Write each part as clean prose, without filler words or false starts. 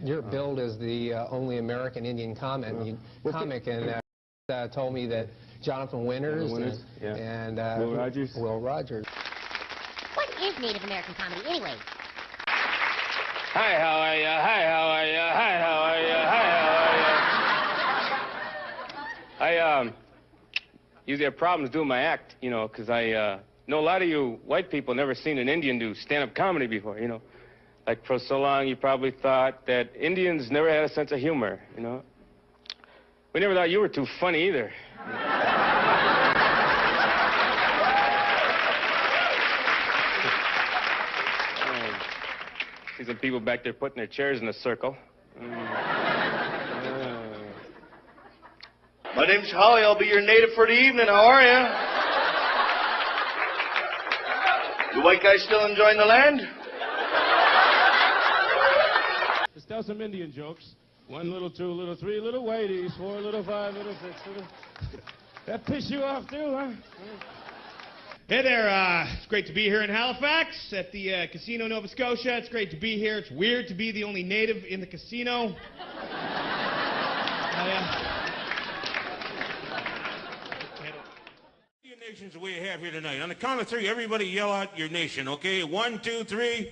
You're billed as the only American Indian comic, and told me that Jonathan Winters and Will Rogers. Will Rogers. What is Native American comedy anyway? Hi, how are ya? Hi, how are ya? Hi, how are ya? Hi, how are ya? I usually have problems doing my act, you know, because I know a lot of you white people never seen an Indian do stand-up comedy before, you know. Like, for so long, you probably thought that Indians never had a sense of humor, you know. We never thought you were too funny either. See some people back there putting their chairs in a circle. My name's Holly. I'll be your native for the evening. How are you? You white guys still enjoying the land? Let's tell some Indian jokes. 1, little 2, little 3, little whiteys, 4, little 5, little 6, little... That piss you off too, huh? Hey there, it's great to be here in Halifax at the Casino Nova Scotia. It's great to be here. It's weird to be the only native in the casino. Indian nations that we have here tonight. On the count of 3, everybody yell out your nation, okay? 1, 2, 3.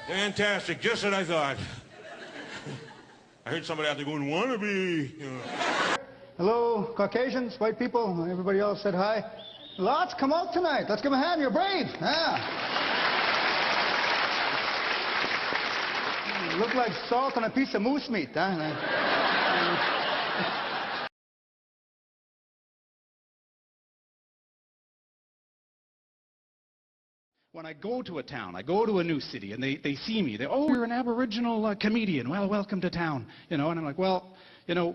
Fantastic, just what I thought. I heard somebody out there going, wannabe. You know. Hello, Caucasians, white people, everybody else said hi. Lots come out tonight. Let's give them a hand. You're brave. Yeah. You look like salt on a piece of moose meat, huh? When I go to a town, I go to a new city, and they see me. Oh, you're an Aboriginal comedian. Well, welcome to town. You know, and I'm like, well, you know,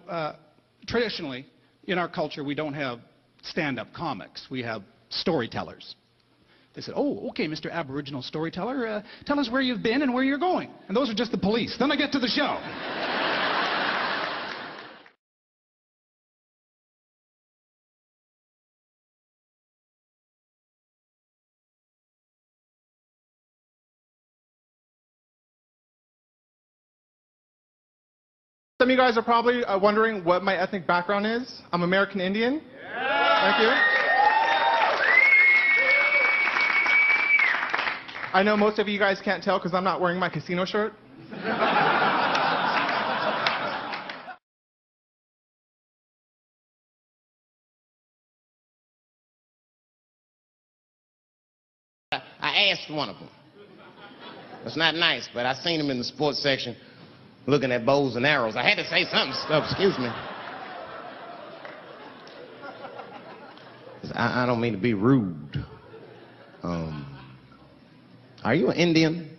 traditionally, in our culture, we don't have stand-up comics. We have storytellers. They said, oh, okay, Mr. Aboriginal storyteller, tell us where you've been and where you're going. And those are just the police. Then I get to the show. Some of you guys are probably wondering what my ethnic background is. I'm American Indian. Yeah. Thank you. I know most of you guys can't tell because I'm not wearing my casino shirt. I asked one of them. It's not nice, but I seen him in the sports section looking at bows and arrows. I had to say something. Excuse me. I don't mean to be rude. Are you an Indian?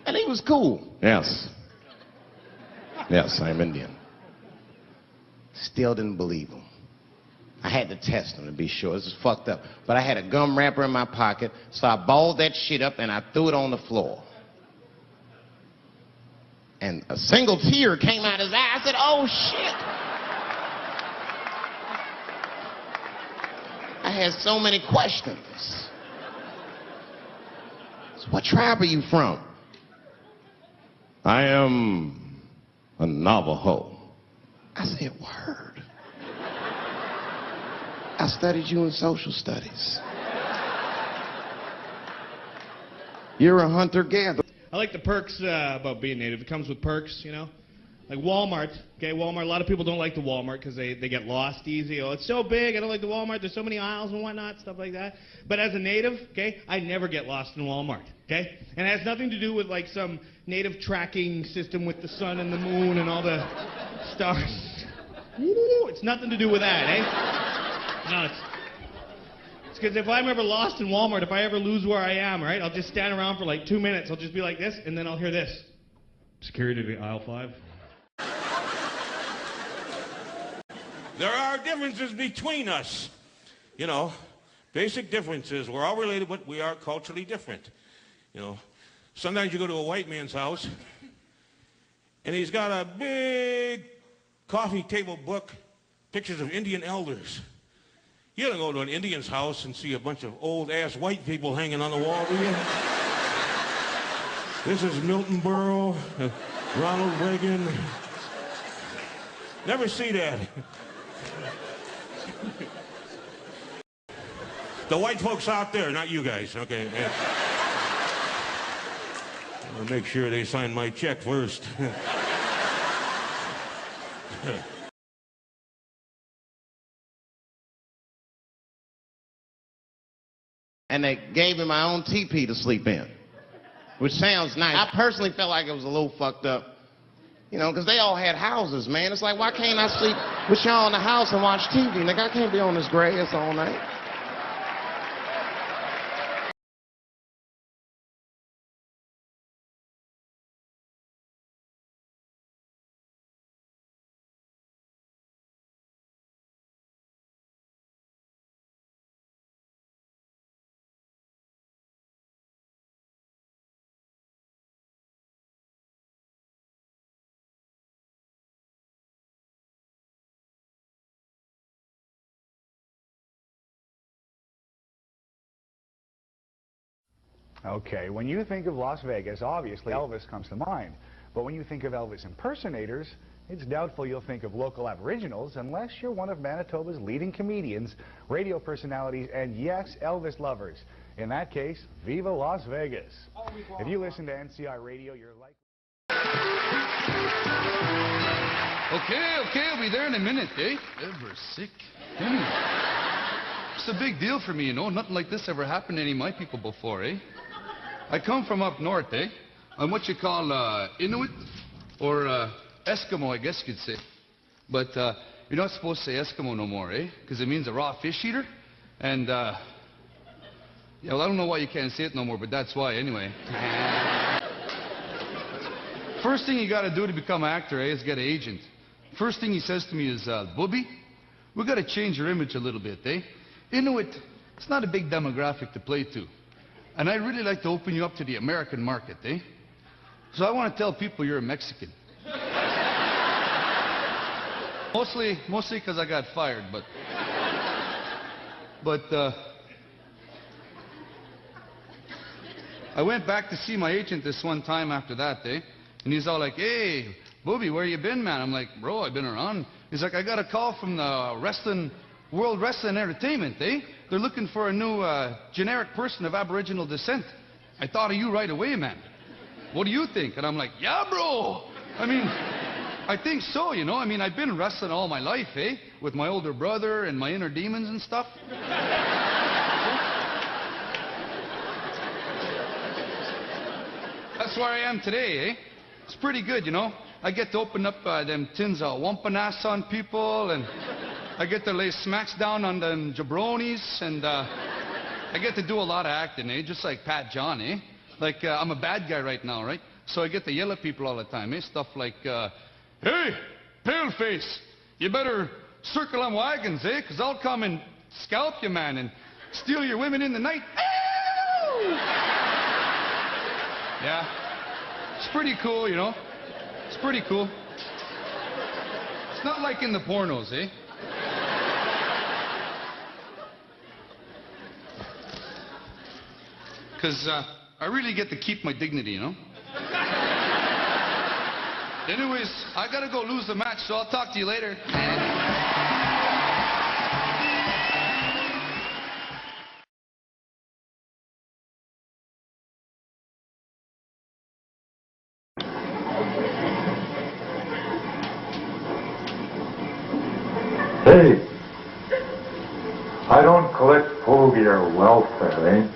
And he was cool. Yes. Yes, I'm Indian. Still didn't believe him. I had to test him to be sure. This is fucked up. But I had a gum wrapper in my pocket, so I balled that shit up and I threw it on the floor. And a single tear came out his eye. I said, oh, shit. I had so many questions. So what tribe are you from? I am a Navajo. I said, word. I studied you in social studies. You're a hunter-gatherer. I like the perks about being native. It comes with perks, you know. Like Walmart, okay, Walmart. A lot of people don't like the Walmart because they get lost easy. Oh, it's so big, I don't like the Walmart. There's so many aisles and whatnot, stuff like that. But as a native, okay, I never get lost in Walmart, okay? And it has nothing to do with like some native tracking system with the sun and the moon and all the stars. It's nothing to do with that, eh? No, it's because if I'm ever lost in Walmart, if I ever lose where I am, right, I'll just stand around for like 2 minutes. I'll just be like this, and then I'll hear this. Security to aisle 5. There are differences between us. You know, basic differences. We're all related, but we are culturally different. You know, sometimes you go to a white man's house, and he's got a big coffee table book, pictures of Indian elders. You don't go to an Indian's house and see a bunch of old-ass white people hanging on the wall, do you? This is Milton Berle, Ronald Reagan. Never see that. The white folks out there, not you guys, okay? I'll make sure they sign my check first. And they gave me my own teepee to sleep in, which sounds nice. I personally felt like it was a little fucked up, you know, because they all had houses, man. It's like, why can't I sleep with y'all in the house and watch TV? Like, I can't be on this grass all night. Okay, when you think of Las Vegas, obviously Elvis comes to mind. But when you think of Elvis impersonators, it's doubtful you'll think of local aboriginals unless you're one of Manitoba's leading comedians, radio personalities, and yes, Elvis lovers. In that case, Viva Las Vegas. If you listen to NCI radio, you're like... Okay, I'll be there in a minute, eh? Ever sick? It's a big deal for me, you know. Nothing like this ever happened to any of my people before, eh? I come from up north, eh? I'm what you call Inuit or Eskimo, I guess you could say. But you're not supposed to say Eskimo no more, eh? Because it means a raw fish eater. And, yeah, well, I don't know why you can't say it no more, but that's why, anyway. First thing you got to do to become an actor, eh, is get an agent. First thing he says to me is, Booby, we got to change your image a little bit, eh? Inuit, it's not a big demographic to play to. And I'd really like to open you up to the American market, eh? So I want to tell people you're a Mexican. Mostly because I got fired, but I went back to see my agent this one time after that, eh? And he's all like, hey, Booby, where you been, man? I'm like, bro, I've been around. He's like, I got a call from the World Wrestling Entertainment, eh? They're looking for a new generic person of Aboriginal descent. I thought of you right away, man. What do you think? And I'm like, yeah, bro. I mean, I think so, you know. I mean, I've been wrestling all my life, eh? With my older brother and my inner demons and stuff. That's where I am today, eh? It's pretty good, you know. I get to open up them tins of wampanass on people, and I get to lay smacks down on them jabronis, and I get to do a lot of acting, eh? Just like Pat John, eh? Like, I'm a bad guy right now, right? So I get to yell at people all the time, eh? Stuff like, hey, paleface, you better circle them wagons, eh? Because I'll come and scalp you, man, and steal your women in the night. Ow! Yeah. It's pretty cool, you know? It's pretty cool. It's not like in the pornos, eh? Because I really get to keep my dignity, you know? Anyways, I gotta go lose the match, so I'll talk to you later. Hey, I don't collect fogier welfare, eh?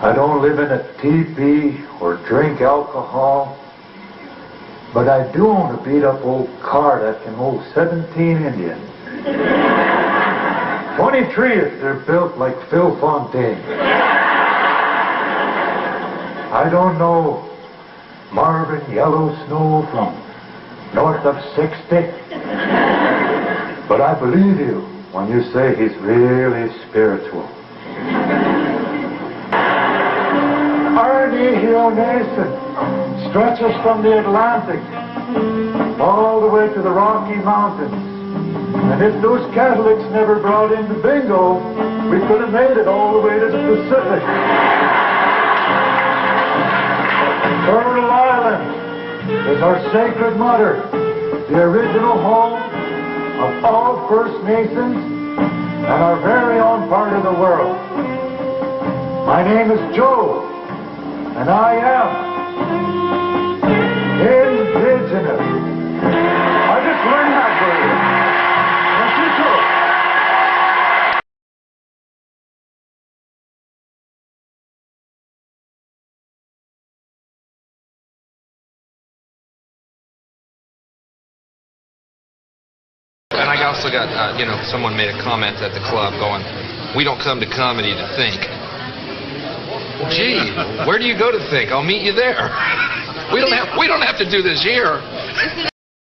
I don't live in a teepee or drink alcohol, but I do own a beat-up old car that can hold 17 Indians. 23 if they're built like Phil Fontaine. I don't know Marvin Yellow Snow from north of 60. But I believe you when you say he's really spiritual. Our Nihil Nation stretches from the Atlantic all the way to the Rocky Mountains. And if those Catholics never brought in the bingo, we could have made it all the way to the Pacific. Turtle Island is our sacred mother, the original home of all First Nations and our very own part of the world. My name is Joe, and I am indigenous. I just learned that for you. That's it, Joe. And I also got, someone made a comment at the club going, we don't come to comedy to think. Well, gee, where do you go to think? I'll meet you there. We don't have to do this here.